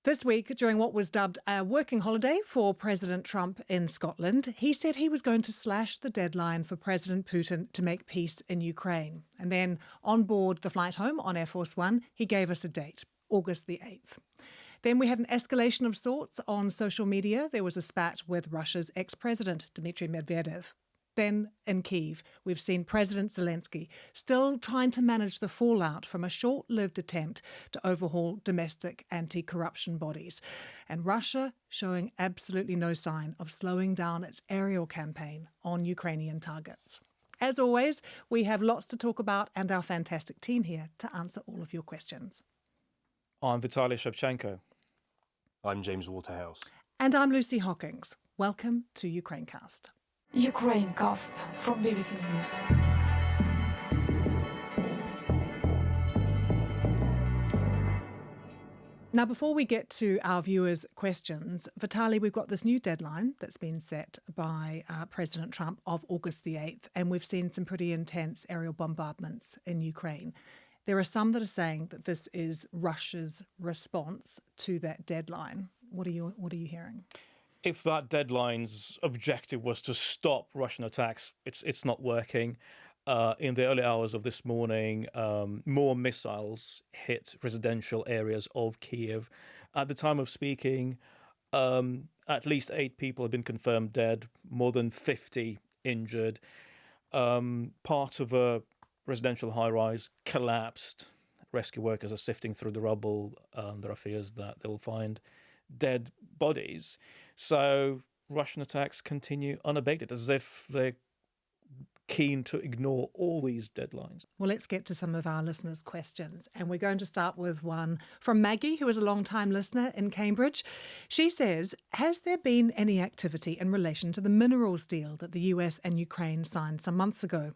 This week, during what was dubbed a working holiday for President Trump in Scotland, he said he was going to slash the deadline for President Putin to make peace in Ukraine. And then on board the flight home on Air Force One, he gave us a date, August the 8th. Then we had an escalation of sorts on social media. There was a spat with Russia's ex-president, Dmitry Medvedev. Then in Kyiv, we've seen President Zelensky still trying to manage the fallout from a short-lived attempt to overhaul domestic anti-corruption bodies. And Russia showing absolutely no sign of slowing down its aerial campaign on Ukrainian targets. As always, we have lots to talk about and our fantastic team here to answer all of your questions. I'm Vitaly Shevchenko. I'm James Waterhouse. And I'm Lucy Hockings. Welcome to Ukrainecast. Ukrainecast from BBC News. Now, before we get to our viewers' questions, Vitaly, we've got this new deadline that's been set by President Trump of August the 8th, and we've seen some pretty intense aerial bombardments in Ukraine. There are some that are saying that this is Russia's response to that deadline. What are you hearing? If that deadline's objective was to stop Russian attacks, it's not working. In the early hours of this morning, more missiles hit residential areas of Kyiv. At the time of speaking, at least 8 people have been confirmed dead, more than 50 injured. Part of a residential high-rise collapsed. Rescue workers are sifting through the rubble. There are fears that they'll find dead bodies. So Russian attacks continue unabated, as if they're keen to ignore all these deadlines. Well, let's get to some of our listeners' questions. And we're going to start with one from Maggie, who is a long-time listener in Cambridge. She says, has there been any activity in relation to the minerals deal that the US and Ukraine signed some months ago?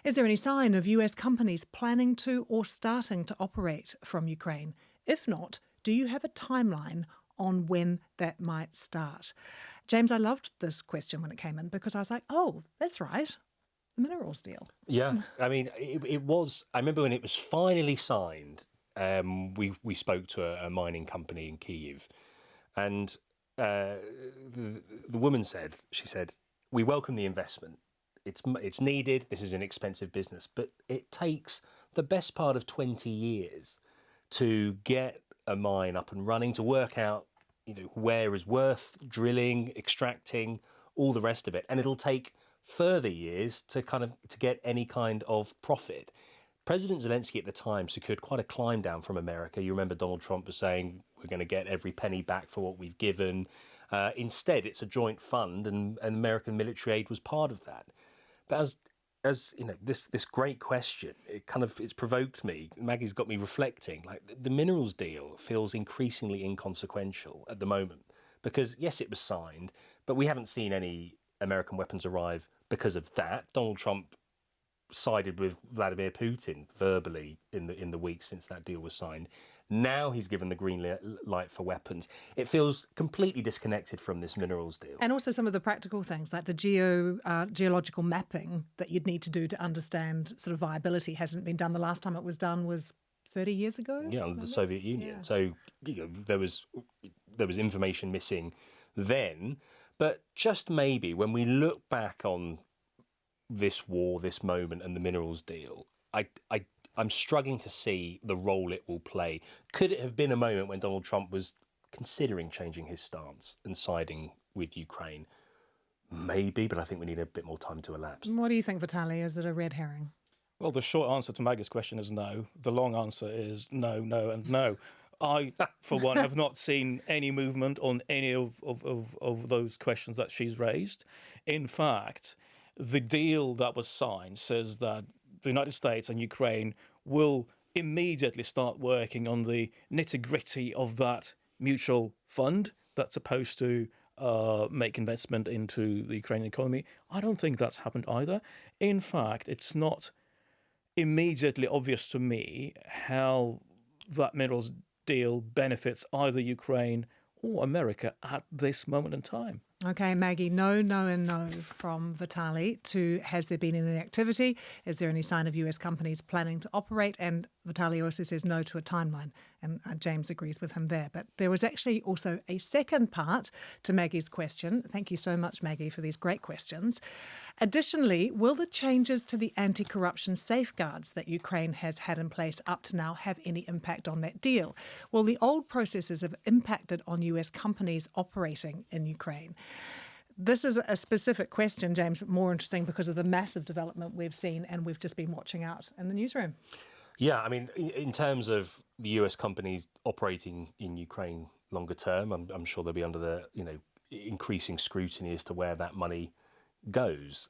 Is there any sign of US companies planning to or starting to operate from Ukraine? If not, do you have a timeline on when that might start? James, I loved this question when it came in because I was like, oh, that's right. The minerals deal. Yeah, I mean, it was. I remember when it was finally signed. We spoke to a mining company in Kyiv, and the woman said, we welcome the investment. It's needed. This is an expensive business, but it takes the best part of 20 years to get a mine up and running, to work out, where is worth drilling, extracting, all the rest of it, and it'll take further years to get any kind of profit. President Zelensky at the time secured quite a climb down from America. You remember Donald Trump was saying, we're going to get every penny back for what we've given. Instead, it's a joint fund, and American military aid was part of that. But as you know, this great question, it's provoked me. Maggie's got me reflecting. Like, the minerals deal feels increasingly inconsequential at the moment because, yes, it was signed, but we haven't seen any American weapons arrive because of that. Donald Trump sided with Vladimir Putin verbally in the weeks since that deal was signed. Now he's given the green light for weapons. It feels completely disconnected from this minerals deal. And also some of the practical things like the geological mapping that you'd need to do to understand sort of viability hasn't been done. The last time it was done was 30 years ago? Yeah, under the Soviet Union. Yeah. So there was information missing then. But just maybe when we look back on this war, this moment, and the minerals deal, I'm struggling to see the role it will play. Could it have been a moment when Donald Trump was considering changing his stance and siding with Ukraine? Maybe, but I think we need a bit more time to elapse. What do you think, Vitaly? Is it a red herring? Well, the short answer to Maggie's question is no. The long answer is no, no, and no. I, for one, have not seen any movement on any of those questions that she's raised. In fact, the deal that was signed says that the United States and Ukraine will immediately start working on the nitty-gritty of that mutual fund that's supposed to make investment into the Ukrainian economy. I don't think that's happened either. In fact, it's not immediately obvious to me how that minerals deal benefits either Ukraine or America at this moment in time. Okay, Maggie, no, no and no from Vitaly to has there been any activity? Is there any sign of US companies planning to operate? And Vitaly also says no to a timeline. And James agrees with him there. But there was actually also a second part to Maggie's question. Thank you so much, Maggie, for these great questions. Additionally, will the changes to the anti-corruption safeguards that Ukraine has had in place up to now have any impact on that deal? Well, the old processes have impacted on US companies operating in Ukraine. This is a specific question, James, but more interesting because of the massive development we've seen and we've just been watching out in the newsroom. Yeah, I mean, in terms of the US companies operating in Ukraine longer term, I'm sure they'll be under the increasing scrutiny as to where that money goes.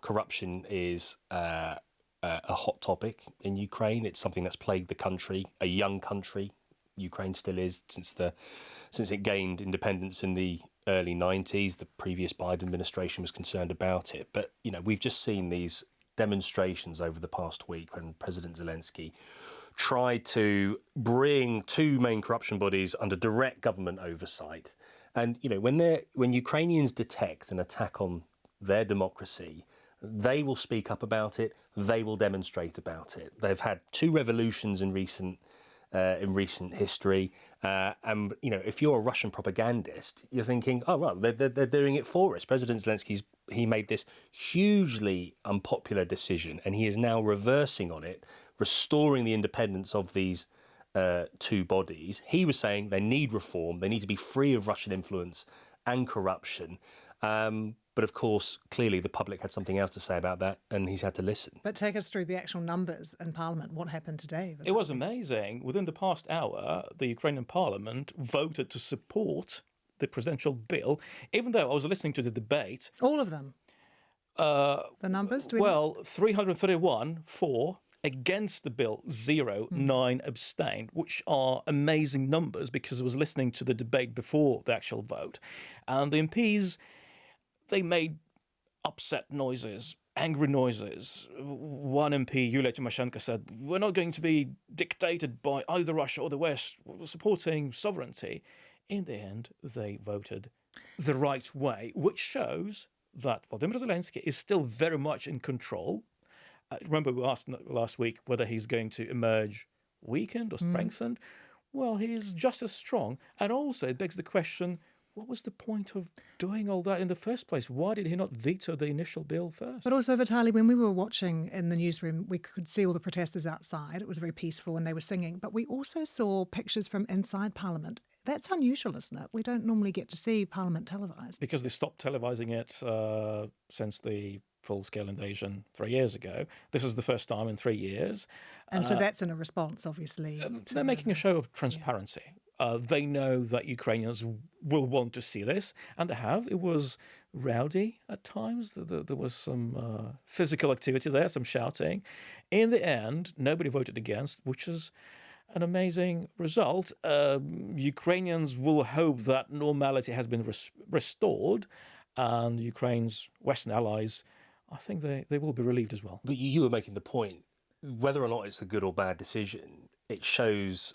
Corruption is a hot topic in Ukraine. It's something that's plagued the country, a young country. Ukraine still is since it gained independence in the early 90s. The previous Biden administration was concerned about it, but we've just seen these demonstrations over the past week when President Zelensky tried to bring two main corruption bodies under direct government oversight. And when Ukrainians detect an attack on their democracy, they will speak up about it. They will demonstrate about it. They've had two revolutions in recent history, and if you're a Russian propagandist, you're thinking, oh well, they're doing it for us. President Zelensky he made this hugely unpopular decision, and he is now reversing on it, restoring the independence of these two bodies. He was saying they need reform, they need to be free of Russian influence and corruption. But of course, clearly the public had something else to say about that, and he's had to listen. But take us through the actual numbers in Parliament. What happened today? It was amazing. Within the past hour, the Ukrainian Parliament voted to support the presidential bill, even though I was listening to the debate. All of them? The numbers? Do we know? 331 for, against the bill, 0, 9 abstained, which are amazing numbers because I was listening to the debate before the actual vote. And the MPs, they made upset noises, angry noises. One MP, Yulia Tymoshenko, said, we're not going to be dictated by either Russia or the West. We're supporting sovereignty. In the end, they voted the right way, which shows that Volodymyr Zelensky is still very much in control. Remember, we asked last week whether he's going to emerge weakened or strengthened. Well, he is just as strong. And also, it begs the question, what was the point of doing all that in the first place? Why did he not veto the initial bill first? But also, Vitaly, when we were watching in the newsroom, we could see all the protesters outside. It was very peaceful and they were singing. But we also saw pictures from inside Parliament. That's unusual, isn't it? We don't normally get to see Parliament televised. Because they stopped televising it since the full-scale invasion 3 years ago. This is the first time in 3 years. And so that's in a response, obviously. They're making a show of transparency. They know that Ukrainians will want to see this, and they have. It was rowdy at times. There was some physical activity there, some shouting. In the end, nobody voted against, which is an amazing result. Ukrainians will hope that normality has been restored, and Ukraine's Western allies, I think they will be relieved as well. But you were making the point, whether or not it's a good or bad decision, it shows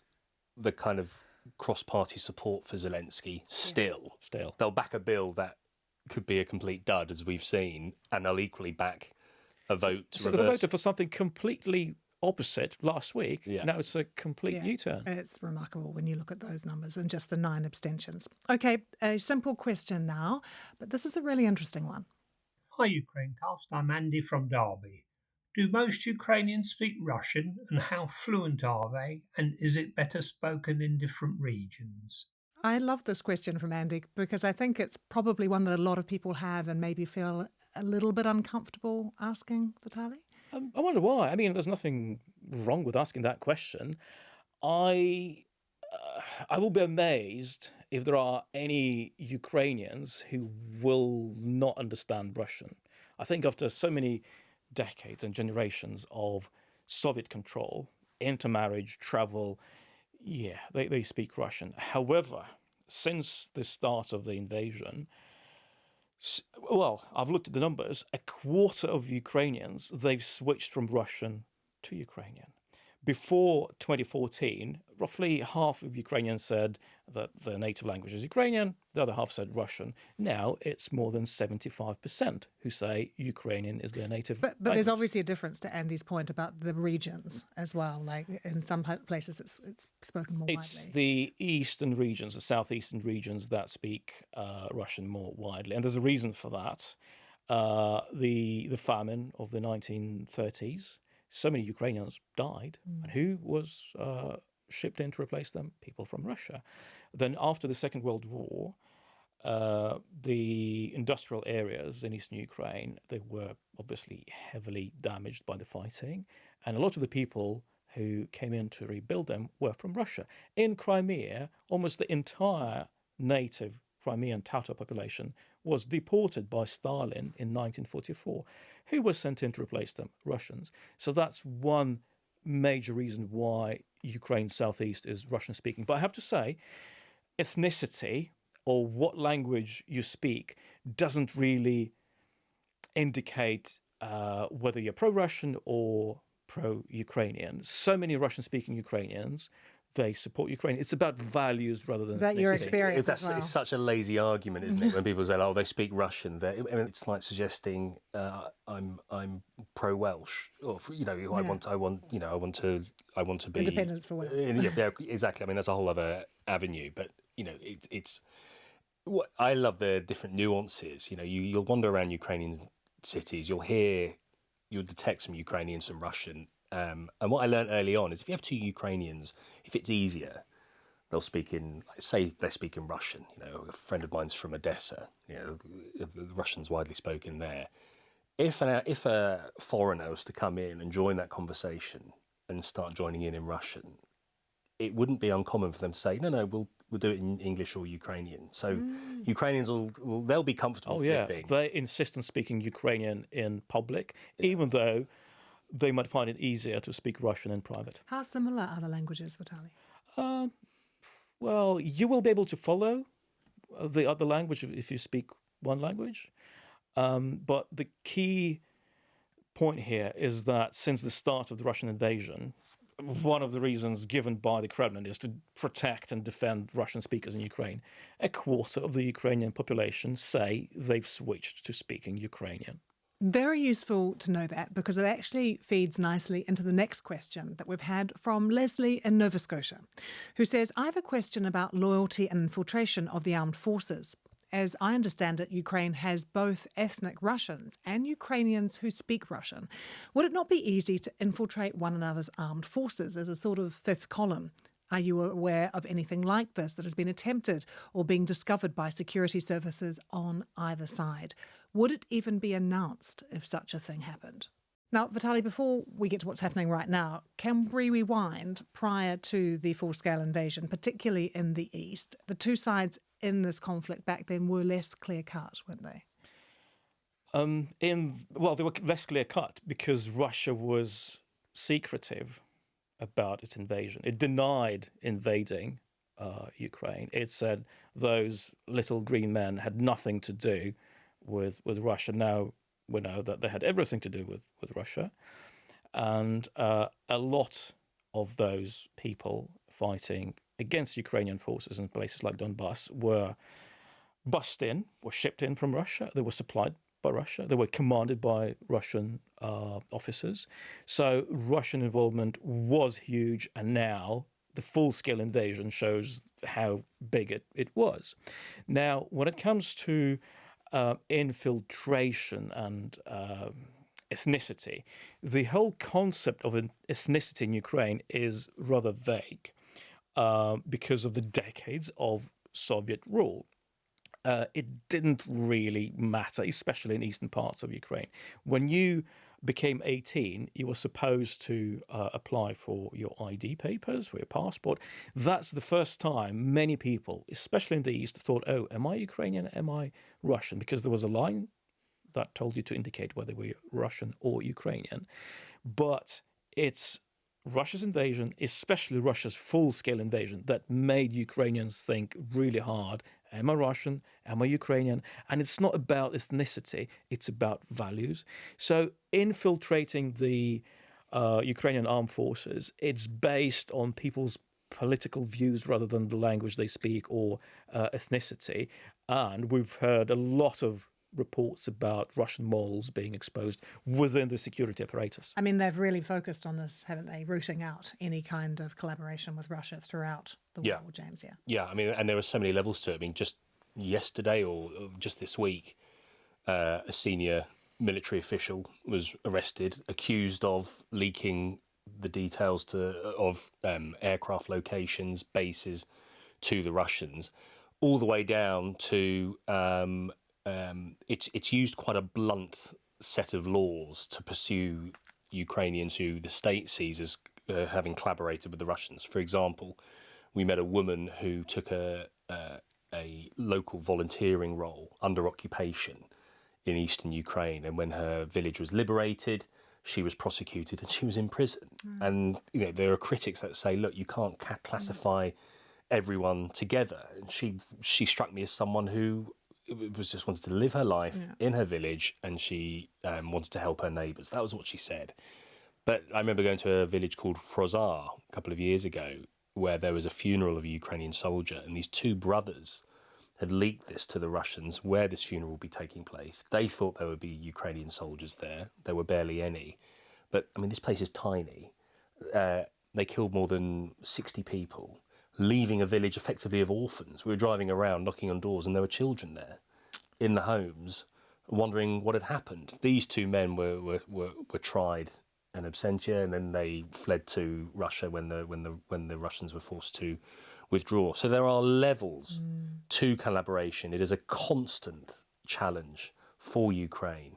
the kind of cross-party support for Zelensky still. They'll back a bill that could be a complete dud, as we've seen, and they'll equally back a vote to so reverse. They voted for something completely opposite last week. Yeah. Now it's a complete U-turn. It's remarkable when you look at those numbers and just the 9 abstentions. Okay, a simple question now, but this is a really interesting one. Hi Ukrainecast, I'm Andy from Derby. Do most Ukrainians speak Russian, and how fluent are they, and is it better spoken in different regions? I love this question from Andy because I think it's probably one that a lot of people have and maybe feel a little bit uncomfortable asking, Vitaly. I wonder why. I mean, there's nothing wrong with asking that question. I will be amazed if there are any Ukrainians who will not understand Russian. I think after so many decades and generations of Soviet control, intermarriage, travel, they speak Russian. However, since the start of the invasion, well, I've looked at the numbers, a quarter of Ukrainians, they've switched from Russian to Ukrainian. Before 2014, roughly half of Ukrainians said that their native language is Ukrainian, the other half said Russian. Now it's more than 75% who say Ukrainian is their native But language. there's obviously a difference to Andy's point about the regions as well. Like in some places it's spoken more It's widely. the eastern regions, the southeastern regions that speak Russian more widely. And there's a reason for that. The famine of the 1930s, so many Ukrainians died. And who was shipped in to replace them? People from Russia. Then after the Second World War, the industrial areas in eastern Ukraine, they were obviously heavily damaged by the fighting. And a lot of the people who came in to rebuild them were from Russia. In Crimea, almost the entire native Crimean Tatar population was deported by Stalin in 1944. Who was sent in to replace them? Russians. So that's one major reason why Ukraine's southeast is Russian-speaking. But I have to say, ethnicity or what language you speak doesn't really indicate whether you're pro-Russian or pro-Ukrainian. So many Russian-speaking Ukrainians, they support Ukraine. It's about values rather than Is that your ethnicity. experience as well? It's such a lazy argument, isn't it? When people say, "Oh, they speak Russian," it's like suggesting I'm pro-Welsh, or I want to be Independence for Wales. Yeah, exactly. I mean, that's a whole other avenue, but it's what I love, the different nuances. You'll wander around Ukrainian cities, you'll detect some Ukrainian, some Russian. And what I learned early on is if you have two Ukrainians, if it's easier, they'll speak in, say they speak in Russian. A friend of mine's from Odessa. Russian's widely spoken there. If a foreigner was to come in and join that conversation and start joining in Russian, it wouldn't be uncommon for them to say, no, we'll do it in English or Ukrainian. So Ukrainians they'll be comfortable. Oh yeah, flipping. they insist on speaking Ukrainian in public, even though they might find it easier to speak Russian in private. How similar are the languages, Vitaly? Well, you will be able to follow the other language if you speak one language. But the key point here is that since the start of the Russian invasion, one of the reasons given by the Kremlin is to protect and defend Russian speakers in Ukraine. A quarter of the Ukrainian population say they've switched to speaking Ukrainian. Very useful to know that because it actually feeds nicely into the next question that we've had from Leslie in Nova Scotia, who says, I have a question about loyalty and infiltration of the armed forces. As I understand it, Ukraine has both ethnic Russians and Ukrainians who speak Russian. Would it not be easy to infiltrate one another's armed forces as a sort of fifth column? Are you aware of anything like this that has been attempted or being discovered by security services on either side? Would it even be announced if such a thing happened? Now, Vitaly, before we get to what's happening right now, can we rewind prior to the full-scale invasion, particularly in the East? The two sides in this conflict back then were less clear-cut, weren't they? They were less clear-cut because Russia was secretive about its invasion. It denied invading Ukraine. It said those little green men had nothing to do with Russia. Now we know that they had everything to do with Russia. And a lot of those people fighting against Ukrainian forces in places like Donbass were shipped in from Russia. They were supplied by Russia. They were commanded by Russian officers. So Russian involvement was huge, and now the full-scale invasion shows how big it was. Now, when it comes to infiltration and ethnicity, the whole concept of an ethnicity in Ukraine is rather vague because of the decades of Soviet rule. It didn't really matter, especially in eastern parts of Ukraine. When you became 18, you were supposed to apply for your ID papers, for your passport. That's the first time many people, especially in the East, thought, oh, am I Ukrainian? Am I Russian? Because there was a line that told you to indicate whether you were Russian or Ukrainian. But it's Russia's invasion, especially Russia's full-scale invasion, that made Ukrainians think really hard, am I Russian? Am I Ukrainian? And it's not about ethnicity, it's about values. So infiltrating the Ukrainian armed forces, it's based on people's political views rather than the language they speak or ethnicity. And we've heard a lot of reports about Russian moles being exposed within the security apparatus. I mean, they've really focused on this, haven't they? Rooting out any kind of collaboration with Russia throughout the war, James, Yeah, I mean, and there are so many levels to it. I mean, just yesterday or just this week, a senior military official was arrested, accused of leaking the details of aircraft locations, bases to the Russians, all the way down to it's used quite a blunt set of laws to pursue Ukrainians who the state sees as having collaborated with the Russians. For example, we met a woman who took a local volunteering role under occupation in eastern Ukraine, and when her village was liberated, she was prosecuted and she was in prison. And there are critics that say, look, you can't classify everyone together. And she struck me as someone who was just wanted to live her life in her village, and she wanted to help her neighbours. That was what she said. But I remember going to a village called Frozar a couple of years ago, where there was a funeral of a Ukrainian soldier, and these two brothers had leaked this to the Russians, where this funeral would be taking place. They thought there would be Ukrainian soldiers there. There were barely any. But, I mean, this place is tiny. They killed more than 60 people, leaving a village effectively of orphans. We were driving around, knocking on doors, and there were children there in the homes, wondering what had happened. These two men were tried in absentia, and then they fled to Russia when the Russians were forced to withdraw. So there are levels to collaboration. It is a constant challenge for Ukraine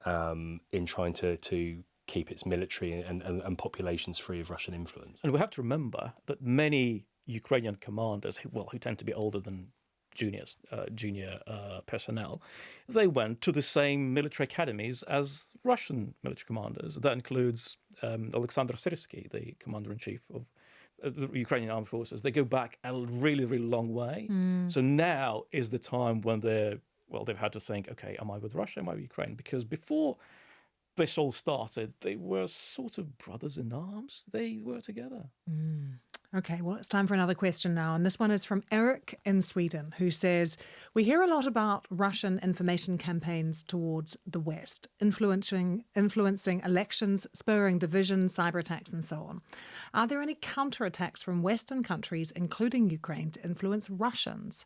in trying to keep its military and populations free of Russian influence. And we have to remember that many Ukrainian commanders, who tend to be older than junior personnel, they went to the same military academies as Russian military commanders. That includes Alexander Syrsky, the commander-in-chief of the Ukrainian armed forces. They go back a really, really long way. So now is the time when they've had to think, okay, am I with Russia, am I with Ukraine? Because before this all started, they were sort of brothers in arms. They were together. Okay, well, it's time for another question now. And this one is from Eric in Sweden, who says, we hear a lot about Russian information campaigns towards the West, influencing elections, spurring division, cyber attacks, and so on. Are there any counterattacks from Western countries, including Ukraine, to influence Russians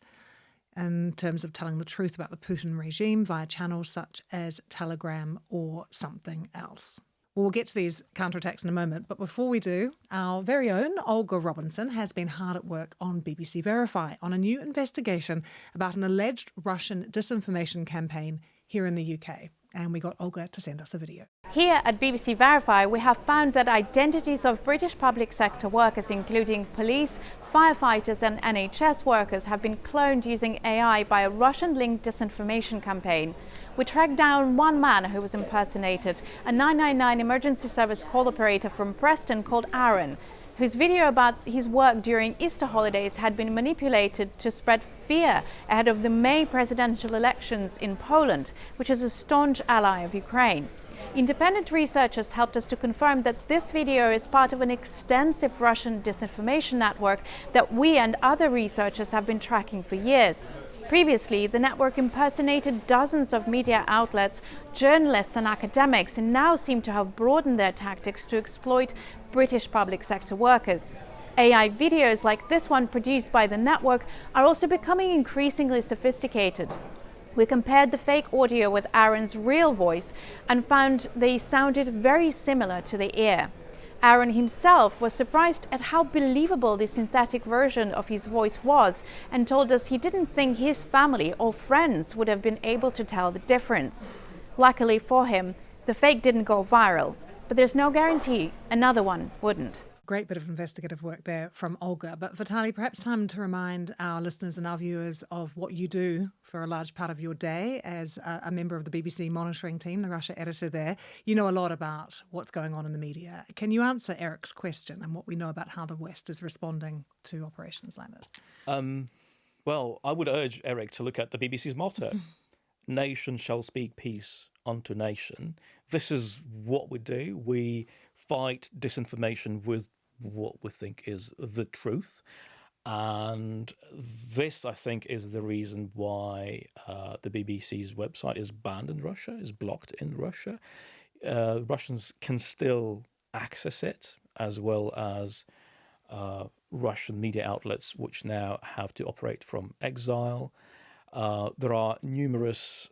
in terms of telling the truth about the Putin regime via channels such as Telegram or something else? We'll get to these counterattacks in a moment, but before we do, our very own Olga Robinson has been hard at work on BBC Verify on a new investigation about an alleged Russian disinformation campaign here in the UK. And we got Olga to send us a video. Here at BBC Verify, we have found that identities of British public sector workers, including police, firefighters and NHS workers, have been cloned using AI by a Russian-linked disinformation campaign. We tracked down one man who was impersonated, a 999 emergency service call operator from Preston called Aaron, whose video about his work during Easter holidays had been manipulated to spread fear ahead of the May presidential elections in Poland, which is a staunch ally of Ukraine. Independent researchers helped us to confirm that this video is part of an extensive Russian disinformation network that we and other researchers have been tracking for years. Previously, the network impersonated dozens of media outlets, journalists and academics, and now seem to have broadened their tactics to exploit British public sector workers. AI videos like this one produced by the network are also becoming increasingly sophisticated. We compared the fake audio with Aaron's real voice and found they sounded very similar to the ear. Aaron himself was surprised at how believable the synthetic version of his voice was and told us he didn't think his family or friends would have been able to tell the difference. Luckily for him, the fake didn't go viral, but there's no guarantee another one wouldn't. Great bit of investigative work there from Olga. But Vitaly, perhaps time to remind our listeners and our viewers of what you do for a large part of your day as a member of the BBC monitoring team, the Russia editor there. You know a lot about what's going on in the media. Can you answer Eric's question and what we know about how the West is responding to operations like this? Well, I would urge Eric to look at the BBC's motto. Nation shall speak peace unto nation. This is what we do. We fight disinformation with what we think is the truth. And this, I think, is the reason why the BBC's website is banned in Russia, is blocked in Russia. Russians can still access it, as well as Russian media outlets, which now have to operate from exile. There are numerous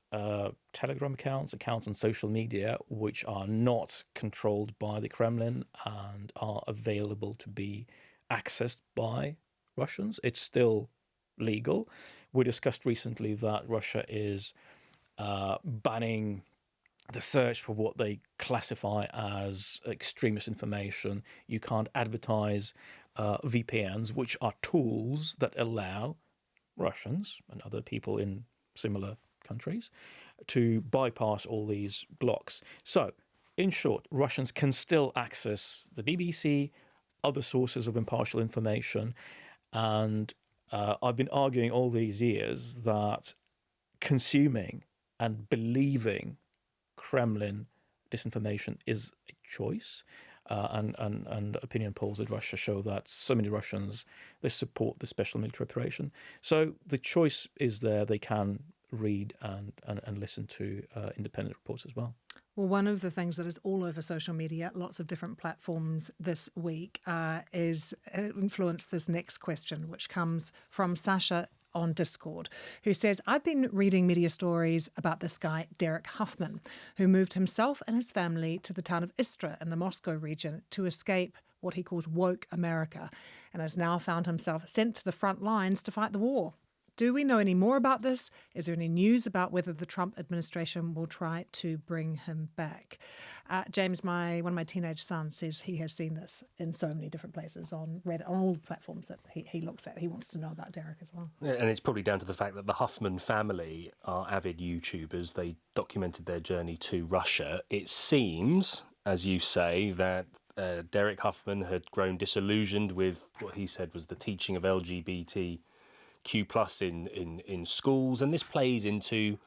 Telegram accounts on social media, which are not controlled by the Kremlin and are available to be accessed by Russians. It's still legal. We discussed recently that Russia is banning the search for what they classify as extremist information. You can't advertise VPNs, which are tools that allow Russians and other people in similar countries to bypass all these blocks. So, in short, Russians can still access the BBC, other sources of impartial information, and I've been arguing all these years that consuming and believing Kremlin disinformation is a choice. And opinion polls in Russia show that so many Russians, they support the special military operation. So the choice is there. They can read and listen to independent reports as well. Well, one of the things that is all over social media, lots of different platforms this week, is influenced this next question, which comes from Sasha on Discord, who says, I've been reading media stories about this guy, Derek Huffman, who moved himself and his family to the town of Istra in the Moscow region to escape what he calls woke America, and has now found himself sent to the front lines to fight the war. Do we know any more about this? Is there any news about whether the Trump administration will try to bring him back? James, one of my teenage sons, says he has seen this in so many different places on Reddit, on all the platforms that he looks at. He wants to know about Derek as well. Yeah, and it's probably down to the fact that the Huffman family are avid YouTubers. They documented their journey to Russia. It seems, as you say, that Derek Huffman had grown disillusioned with what he said was the teaching of LGBTQ+ in schools, and this plays into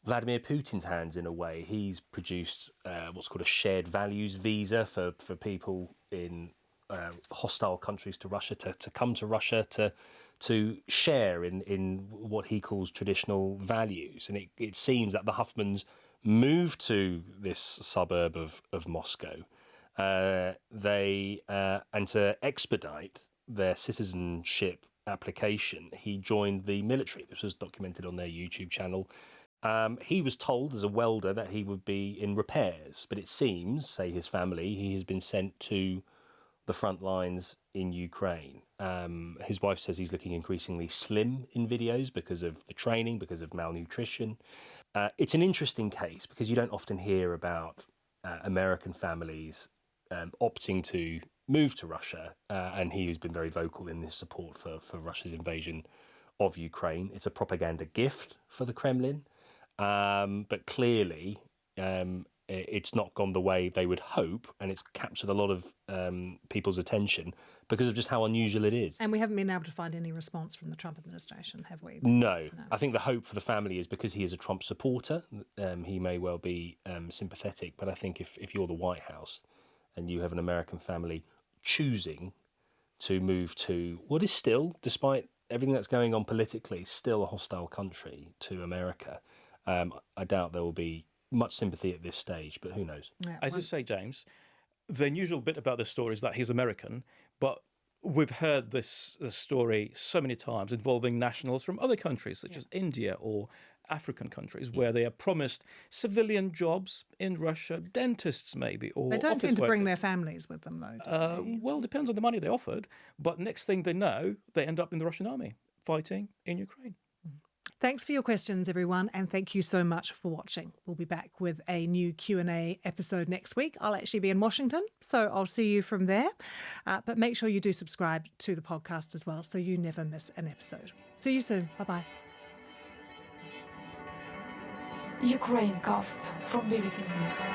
Vladimir Putin's hands in a way. He's produced what's called a shared values visa for people in hostile countries to Russia to come to Russia to share in what he calls traditional values. And it seems that the Huffmans moved to this suburb of Moscow. And to expedite their citizenship application, he joined the military. This was documented on their YouTube channel. He was told as a welder that he would be in repairs, but it seems, say his family, he has been sent to the front lines in Ukraine. His wife says he's looking increasingly slim in videos because of the training, because of malnutrition. It's an interesting case because you don't often hear about American families opting to move to Russia, and he has been very vocal in his support for Russia's invasion of Ukraine. It's a propaganda gift for the Kremlin, but clearly it's not gone the way they would hope, and it's captured a lot of people's attention because of just how unusual it is. And we haven't been able to find any response from the Trump administration, have we? No. I think the hope for the family is because he is a Trump supporter, he may well be sympathetic, but I think if you're the White House and you have an American family choosing to move to what is still, despite everything that's going on politically, still a hostile country to America, I doubt there will be much sympathy at this stage, but who knows? Yeah, As you say, James, the unusual bit about this story is that he's American, but we've heard this story so many times involving nationals from other countries, such as India or African countries, where they are promised civilian jobs in Russia, dentists maybe, or they don't office tend to bring workers. their families with them, though, do they? Well, depends on the money they offered, but next thing they know, they end up in the Russian army, fighting in Ukraine. Thanks for your questions, everyone, and thank you so much for watching. We'll be back with a new Q&A episode next week. I'll actually be in Washington, so I'll see you from there. But make sure you do subscribe to the podcast as well, so you never miss an episode. See you soon. Bye-bye. Ukrainecast from BBC News.